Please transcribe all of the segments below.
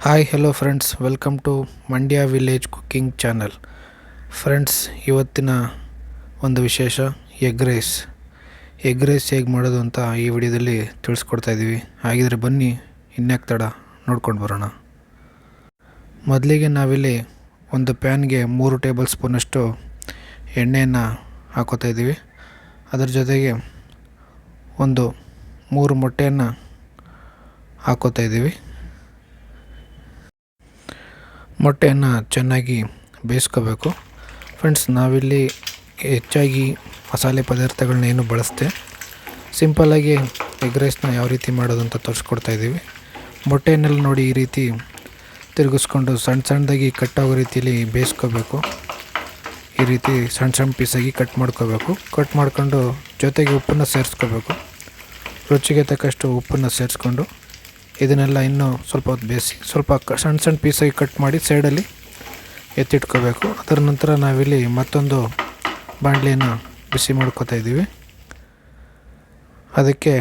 Hi hello friends, welcome to Mandya village cooking channel. Friends, ಇವತ್ತಿನ ಒಂದು ವಿಶೇಷ ಎಗ್ ರೈಸ್ ಹೇಗೆ ಮಾಡೋದು ಅಂತ ಈ ವಿಡಿಯೋದಲ್ಲಿ ತಿಳಿಸ್ಕೊಡ್ತಾ ಇದ್ದೀವಿ. ಹಾಗಿದ್ರೆ ಬನ್ನಿ, ಇನ್ಯಾಕೆ ತಡ, ನೋಡ್ಕೊಂಡು ಬರೋಣ. ಮೊದಲಿಗೆ ನಾವಿಲ್ಲಿ ಒಂದು ಪ್ಯಾನ್ಗೆ 3 ಟೇಬಲ್ ಸ್ಪೂನಷ್ಟು ಎಣ್ಣೆಯನ್ನು ಹಾಕೋತಾ ಇದ್ದೀವಿ. ಅದರ ಜೊತೆಗೆ ಒಂದು 3 ಮೊಟ್ಟೆಯನ್ನು ಹಾಕೋತಾ ಇದ್ದೀವಿ. ಮೊಟ್ಟೆಯನ್ನು ಚೆನ್ನಾಗಿ ಬೇಯಿಸ್ಕೋಬೇಕು. ಫ್ರೆಂಡ್ಸ್, ನಾವಿಲ್ಲಿ ಹೆಚ್ಚಾಗಿ ಮಸಾಲೆ ಪದಾರ್ಥಗಳನ್ನೇನು ಬಳಸದೆ ಸಿಂಪಲ್ಲಾಗಿ ಎಗ್ ರೈಸ್ನ ಯಾವ ರೀತಿ ಮಾಡೋದು ಅಂತ ತೋರಿಸ್ಕೊಡ್ತಾ ಇದ್ದೀವಿ. ಮೊಟ್ಟೆಯನ್ನೆಲ್ಲ ನೋಡಿ ಈ ರೀತಿ ತಿರುಗಿಸ್ಕೊಂಡು ಸಣ್ಣದಾಗಿ ಕಟ್ಟಾಗೋ ರೀತಿಯಲ್ಲಿ ಬೇಯಿಸ್ಕೋಬೇಕು. ಈ ರೀತಿ ಸಣ್ಣ ಪೀಸಾಗಿ ಕಟ್ ಮಾಡ್ಕೋಬೇಕು. ಕಟ್ ಮಾಡ್ಕೊಂಡು ಜೊತೆಗೆ ಉಪ್ಪನ್ನು ಸೇರಿಸ್ಕೋಬೇಕು. ರುಚಿಗೆ ತಕ್ಕಷ್ಟು ಉಪ್ಪನ್ನು ಸೇರಿಸ್ಕೊಂಡು ಇದನ್ನೆಲ್ಲ ಇನ್ನೂ ಸ್ವಲ್ಪ ಹೊತ್ತು ಬೇಯಿಸಿ ಸ್ವಲ್ಪ ಸಣ್ಣ ಪೀಸಾಗಿ ಕಟ್ ಮಾಡಿ ಸೈಡಲ್ಲಿ ಎತ್ತಿಟ್ಕೋಬೇಕು. ಅದರ ನಂತರ ನಾವಿಲ್ಲಿ ಮತ್ತೊಂದು ಬಾಣಲೆಯನ್ನು ಬಿಸಿ ಮಾಡ್ಕೋತಾ ಇದ್ದೀವಿ. ಅದಕ್ಕೆ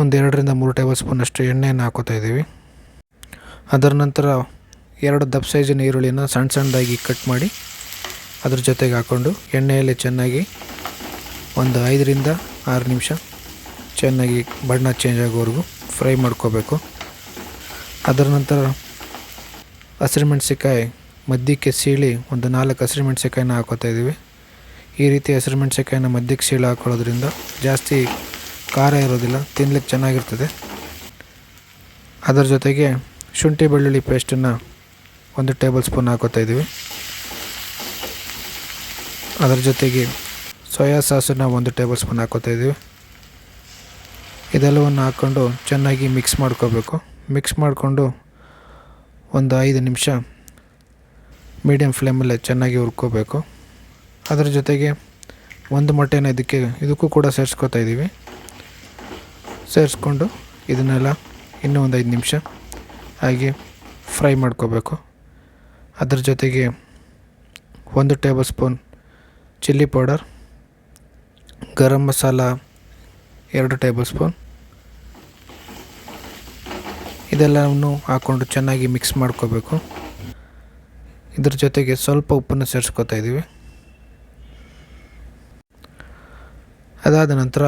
ಒಂದು 2-3 ಟೇಬಲ್ ಸ್ಪೂನಷ್ಟು ಎಣ್ಣೆಯನ್ನು ಹಾಕೋತಾ ಇದ್ದೀವಿ. ಅದರ ನಂತರ 2 ದಪ್ಪ ಸೈಜಿನ ಈರುಳ್ಳಿನ ಸಣ್ಣದಾಗಿ ಕಟ್ ಮಾಡಿ ಅದ್ರ ಜೊತೆಗೆ ಹಾಕ್ಕೊಂಡು ಎಣ್ಣೆಯಲ್ಲಿ ಚೆನ್ನಾಗಿ ಒಂದು 5-6 ನಿಮಿಷ ಚೆನ್ನಾಗಿ ಬಣ್ಣ ಚೇಂಜ್ ಆಗೋವರೆಗೂ ಫ್ರೈ ಮಾಡ್ಕೋಬೇಕು. ಅದರ ನಂತರ ಹಸಿರುಮೆಣ್ಸಿಕಾಯಿ ಮಧ್ಯಕ್ಕೆ ಸೀಳಿ ಒಂದು 4 ಹಸಿರುಮೆಣ್ಸಿಕಾಯಿನ ಹಾಕೋತಾ ಇದ್ದೀವಿ. ಈ ರೀತಿ ಹಸಿರುಮೆಣ್ಸಿಕಾಯಿನ ಮಧ್ಯಕ್ಕೆ ಸೀಳಿ ಹಾಕೊಳ್ಳೋದ್ರಿಂದ ಜಾಸ್ತಿ ಖಾರ ಇರೋದಿಲ್ಲ, ತಿನ್ಲಿಕ್ಕೆ ಚೆನ್ನಾಗಿರ್ತದೆ. ಅದರ ಜೊತೆಗೆ ಶುಂಠಿ ಬೆಳ್ಳುಳ್ಳಿ ಪೇಸ್ಟನ್ನು 1 ಟೇಬಲ್ ಸ್ಪೂನ್ ಹಾಕೋತಾ ಇದ್ದೀವಿ. ಅದರ ಜೊತೆಗೆ ಸೋಯಾ ಸಾಸನ್ನು 1 ಟೇಬಲ್ ಸ್ಪೂನ್ ಹಾಕೋತಾ ಇದ್ದೀವಿ. ಇದೆಲ್ಲವನ್ನು ಹಾಕ್ಕೊಂಡು ಚೆನ್ನಾಗಿ ಮಿಕ್ಸ್ ಮಾಡ್ಕೋಬೇಕು. ಮಿಕ್ಸ್ ಮಾಡಿಕೊಂಡು ಒಂದು 5 ನಿಮಿಷ ಮೀಡಿಯಮ್ ಫ್ಲೇಮಲ್ಲೇ ಚೆನ್ನಾಗಿ ಹುರ್ಕೋಬೇಕು. ಅದರ ಜೊತೆಗೆ ಒಂದು ಮೊಟ್ಟೆನ ಇದಕ್ಕೂ ಕೂಡ ಸೇರಿಸ್ಕೋತಾ ಇದ್ದೀವಿ. ಸೇರಿಸ್ಕೊಂಡು ಇದನ್ನೆಲ್ಲ ಇನ್ನೂ ಒಂದು 5 ನಿಮಿಷ ಹಾಗೆ ಫ್ರೈ ಮಾಡ್ಕೋಬೇಕು. ಅದರ ಜೊತೆಗೆ 1 table spoon chilli powder, garam masala 2 table spoon, ಇದೆಲ್ಲವನ್ನು ಹಾಕ್ಕೊಂಡು ಚೆನ್ನಾಗಿ ಮಿಕ್ಸ್ ಮಾಡ್ಕೋಬೇಕು. ಇದ್ರ ಜೊತೆಗೆ ಸ್ವಲ್ಪ ಉಪ್ಪನ್ನು ಸೇರಿಸ್ಕೋತಾ ಇದ್ದೀವಿ. ಅದಾದ ನಂತರ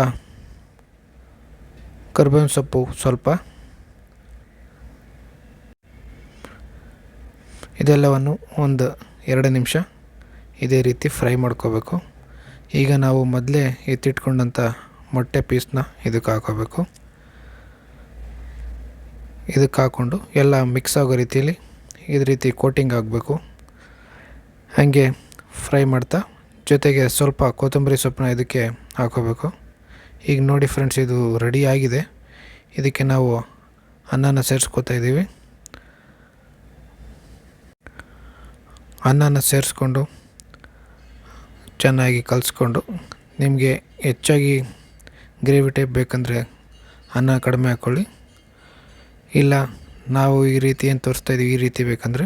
ಕರಿಬೇವಿನ ಸೊಪ್ಪು ಸ್ವಲ್ಪ, ಇದೆಲ್ಲವನ್ನು ಒಂದು 2 ನಿಮಿಷ ಇದೇ ರೀತಿ ಫ್ರೈ ಮಾಡ್ಕೋಬೇಕು. ಈಗ ನಾವು ಮೊದಲೇ ಎತ್ತಿಟ್ಕೊಂಡಂಥ ಮೊಟ್ಟೆ ಪೀಸ್ನ ಇದಕ್ಕೆ ಹಾಕೋಬೇಕು. ಇದಕ್ಕೆ ಹಾಕ್ಕೊಂಡು ಎಲ್ಲ ಮಿಕ್ಸ್ ಆಗೋ ರೀತಿಯಲ್ಲಿ ಇದೇ ರೀತಿ ಕೋಟಿಂಗ್ ಆಗಬೇಕು. ಹಾಗೆ ಫ್ರೈ ಮಾಡ್ತಾ ಜೊತೆಗೆ ಸ್ವಲ್ಪ ಕೊತ್ತಂಬರಿ ಸೊಪ್ಪನ್ನ ಇದಕ್ಕೆ ಹಾಕೋಬೇಕು. ಈಗ ನೋಡಿ ಫ್ರೆಂಡ್ಸ್, ಇದು ರೆಡಿ ಆಗಿದೆ. ಇದಕ್ಕೆ ನಾವು ಅನ್ನನ ಸೇರಿಸ್ಕೊತಾ ಇದ್ದೀವಿ. ಅನ್ನನ ಸೇರಿಸ್ಕೊಂಡು ಚೆನ್ನಾಗಿ ಕಲಿಸ್ಕೊಂಡು, ನಿಮಗೆ ಹೆಚ್ಚಾಗಿ ಗ್ರೇವಿ ಟೈಪ್ ಬೇಕಂದರೆ ಅನ್ನ ಕಡಿಮೆ ಹಾಕ್ಕೊಳ್ಳಿ. ಇಲ್ಲ ನಾವು ಈ ರೀತಿ ಏನು ತೋರಿಸ್ತಾ ಇದ್ದೀವಿ ಈ ರೀತಿ ಬೇಕಂದರೆ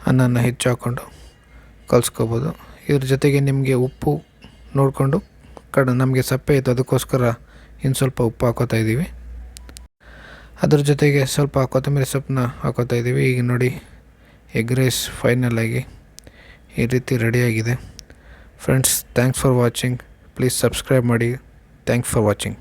ಅನ್ನನ ಹೆಚ್ಚು ಹಾಕ್ಕೊಂಡು ಕಲಿಸ್ಕೋಬೋದು. ಇದ್ರ ಜೊತೆಗೆ ನಿಮಗೆ ಉಪ್ಪು ನೋಡಿಕೊಂಡು ನಮಗೆ ಸಪ್ಪೆ ಇತ್ತು, ಅದಕ್ಕೋಸ್ಕರ ಇನ್ನು ಸ್ವಲ್ಪ ಉಪ್ಪು ಹಾಕೋತಾ ಇದ್ದೀವಿ. ಅದ್ರ ಜೊತೆಗೆ ಸ್ವಲ್ಪ ಕೊತ್ತಂಬರಿ ಸೊಪ್ಪನ್ನ ಹಾಕೋತಾ ಇದ್ದೀವಿ. ಈಗ ನೋಡಿ, ಎಗ್ ರೈಸ್ ಫೈನಲ್ ಆಗಿ ಈ ರೀತಿ ರೆಡಿಯಾಗಿದೆ. Friends, thanks for watching. Please subscribe ಮಾಡಿ. Thanks for watching.